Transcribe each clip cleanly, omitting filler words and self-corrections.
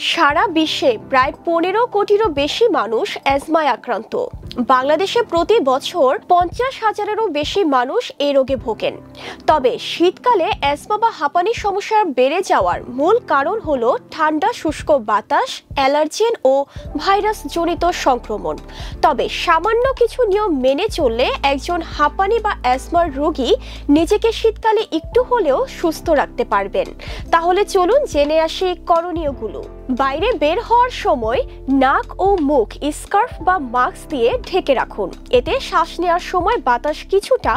সারা বিশ্বে প্রায় 15 কোটিরও বেশি মানুষ অ্যাজমায় আক্রান্ত। বাংলাদেশে প্রতি বছর 50,000-এরও বেশি মানুষ এই রোগে ভোগেন। তবে শীতকালে অ্যাজমা বা হাঁপানির সমস্যা বেড়ে যাওয়ার মূল কারণ হলো ঠান্ডা শুষ্ক বাতাস, অ্যালার্জেন ও ভাইরাসজনিত সংক্রমণ। তবে সামান্য কিছু নিয়ম মেনে চললে একজন হাঁপানি বা অ্যাজমার রোগী নিজেকে শীতকালে একটু হলেও সুস্থ রাখতে পারবেন। তাহলে চলুন জেনে আসি করণীয়গুলো। বাইরে বের হওয়ার সময় নাক ও মুখ স্কার্ফ বা মাস্ক দিয়ে ঢেকে রাখুন। এতে শ্বাস নেওয়ার সময় বাতাস কিছুটা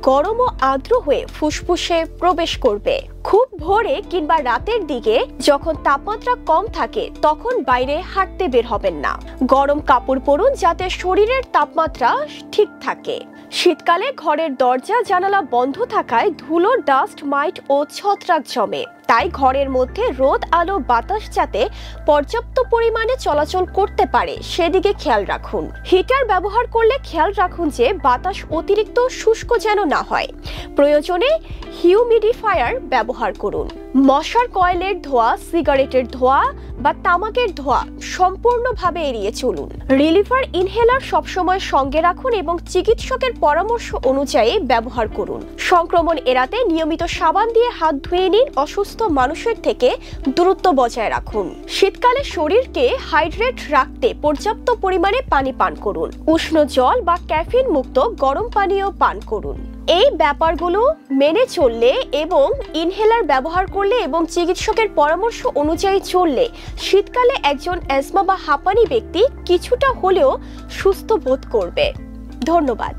গরম ও আর্দ্র হয়ে ফুসফুসে প্রবেশ করবে। খুব ভোরে কিংবা রাতের দিকে যখন তাপমাত্রা কম থাকে তখন বাইরে হাঁটতে বের হবেন না। গরম কাপড় পরুন যাতে শরীরের তাপমাত্রা ঠিক থাকে। শীতকালে ঘরের দরজা জানালা বন্ধ থাকায় ধুলো, ডাস্ট মাইট ও ছত্রাক জমে। তাই ঘরের মধ্যে রোদ আলো বাতাস যাতে পর্যাপ্ত পরিমাণে চলাচল করতে পারে সেদিকে খেয়াল রাখুন। হিটার ব্যবহার করলে খেয়াল রাখুন যে বাতাস অতিরিক্ত শুষ্ক যেন না হয়। প্রয়োজনে হিউমিডিফায়ার ব্যবহার করুন। মশার কয়েলের ধোঁয়া, সিগারেটের ধোঁয়া বা তামাকের ধোঁয়া সম্পূর্ণভাবে এড়িয়ে চলুন। রিলিফার ইনহেলার সবসময় সঙ্গে রাখুন এবং চিকিৎসকের পরামর্শ অনুযায়ী ব্যবহার করুন। সংক্রমণ এড়াতে নিয়মিত সাবান দিয়ে হাত ধুয়ে নিন। অসুস্থ মানুষের থেকে দূরত্ব বজায় রাখুন। শীতকালে শরীরকে হাইড্রেট রাখতে পর্যাপ্ত পরিমাণে পানি পান করুন। উষ্ণ জল বা ক্যাফিন মুক্ত গরম পানীয় পান করুন। এই ব্যাপারগুলো মেনে চললে এবং ইনহেলার ব্যবহার করলে এবং চিকিৎসকের পরামর্শ অনুযায়ী চললে শীতকালে একজন অ্যাজমা বা হাঁপানি ব্যক্তি কিছুটা হলেও সুস্থ বোধ করবে। ধন্যবাদ।